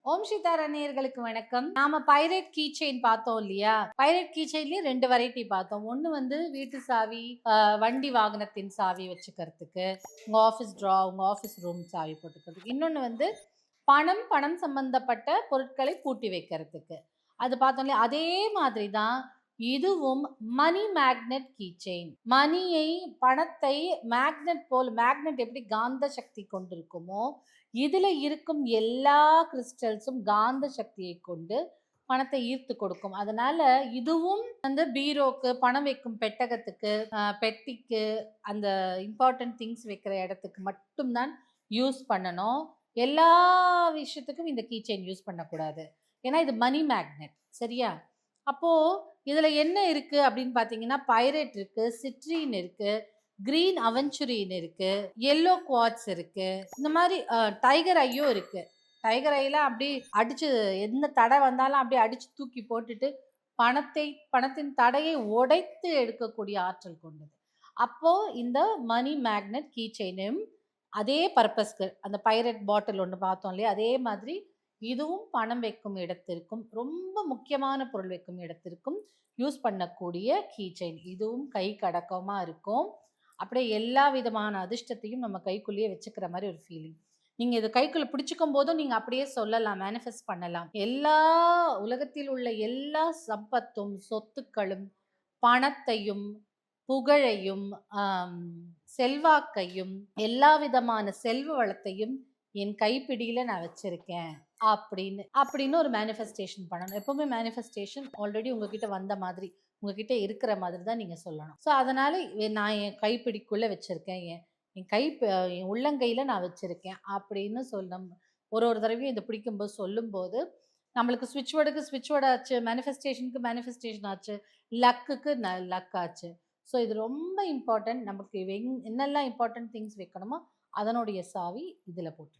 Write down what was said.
ஓம் சீதாரா நேயர்களுக்கு வணக்கம். நாம பைரேட் கீ செயின் பார்த்தோம் இல்லையா? பைரேட் கீ செயின்லயே 2 வெரைட்டி பார்த்தோம். ஒண்ணு வந்து வீட்டு சாவி, வண்டி வாகனத்தின் சாவி வச்சுக்கிறதுக்கு, உங்க ஆஃபீஸ் உங்க ஆஃபீஸ் ரூம் சாவி போட்டுக்கிறதுக்கு. இன்னொன்னு வந்து பணம் சம்பந்தப்பட்ட பொருட்களை பூட்டி வைக்கிறதுக்கு. அது பார்த்தோம் இல்லையா? அதே மாதிரி தான் இதுவும் மணி மேக்னெட் கீ செயின். மணியை, பணத்தை மேக்னெட் எப்படி காந்த சக்தி கொண்டிருக்குமோ, இதுல இருக்கும் எல்லா கிறிஸ்டல்ஸும் காந்த சக்தியை கொண்டு பணத்தை ஈர்த்து கொடுக்கும். அதனால இதுவும் வந்து பீரோக்கு, பணம் வைக்கும் பெட்டகத்துக்கு, பெட்டிக்கு, அந்த இம்பார்ட்டன்ட் திங்ஸ் வைக்கிற இடத்துக்கு மட்டும்தான் யூஸ் பண்ணணும். எல்லா விஷயத்துக்கும் இந்த கீ செயின் யூஸ் பண்ணக்கூடாது. ஏன்னா இது மணி மேக்னெட். சரியா? அப்போ இதுல என்ன இருக்கு அப்படின்னு பாத்தீங்கன்னா, பைரேட் இருக்கு, சிட்ரீன் இருக்கு, கிரீன் அவென்ச்சுரின் இருக்கு, எல்லோ குவார்ட்ஸ் இருக்கு, இந்த மாதிரி டைகர் ஐயும் இருக்கு. டைகர் ஐலாம் அப்படி அடிச்சு எந்த தடை வந்தாலும் அப்படியே அடிச்சு தூக்கி போட்டுட்டு பணத்தின் தடையை உடைத்து எடுக்கக்கூடிய ஆற்றல் கொண்டது. அப்போ இந்த மணி மேக்னெட் கீ செயினும் அதே பர்பஸ்க்கு, அந்த பைரேட் பாட்டில் ஒன்று பார்த்தோம் இல்லையா, அதே மாதிரி இதுவும் பணம் வைக்கும் இடத்திற்கும், ரொம்ப முக்கியமான பொருள் வைக்கும் இடத்திற்கும் யூஸ் பண்ணக்கூடிய கீ செயின். இதுவும் கைக்கு அடக்கமா இருக்கும். அப்படியே எல்லா விதமான அதிர்ஷ்டத்தையும் நம்ம கைக்குள்ளேயே வச்சுக்கிற மாதிரி ஒரு ஃபீலிங். நீங்க இது கைக்குள்ள பிடிச்சுக்கும் போதும் நீங்க அப்படியே சொல்லலாம், மேனிஃபெஸ்ட் பண்ணலாம். எல்லா உலகத்தில் உள்ள எல்லா சம்பத்தும், சொத்துக்களும், பணத்தையும், புகழையும், செல்வாக்கையும், எல்லா விதமான செல்வ வளத்தையும் என் கைப்பிடியில நான் வச்சிருக்கேன் அப்படின்னு ஒரு மேனிஃபெஸ்டேஷன் பண்ணணும். எப்பவுமே மேனிஃபெஸ்டேஷன் ஆல்ரெடி உங்ககிட்ட வந்த மாதிரி, உங்ககிட்ட இருக்கிற மாதிரி தான் நீங்க சொல்லணும். ஸோ அதனால நான் என் கைப்பிடிக்குள்ள வச்சிருக்கேன், என் உள்ளங்கையில நான் வச்சிருக்கேன் அப்படின்னு ஒரு தடவையும் இதை பிடிக்கும்போது சொல்லும்போது நம்மளுக்கு ஸ்விட்ச் வேர்டு ஆச்சு, மேனிஃபெஸ்டேஷன் ஆச்சு, லக்குக்கு லக் ஆச்சு. ஸோ இது ரொம்ப இம்பார்ட்டன்ட். நமக்கு என்னெல்லாம் இம்பார்ட்டன்ட் திங்ஸ் வைக்கணுமோ அதனுடைய சாவி இதில் போட்டு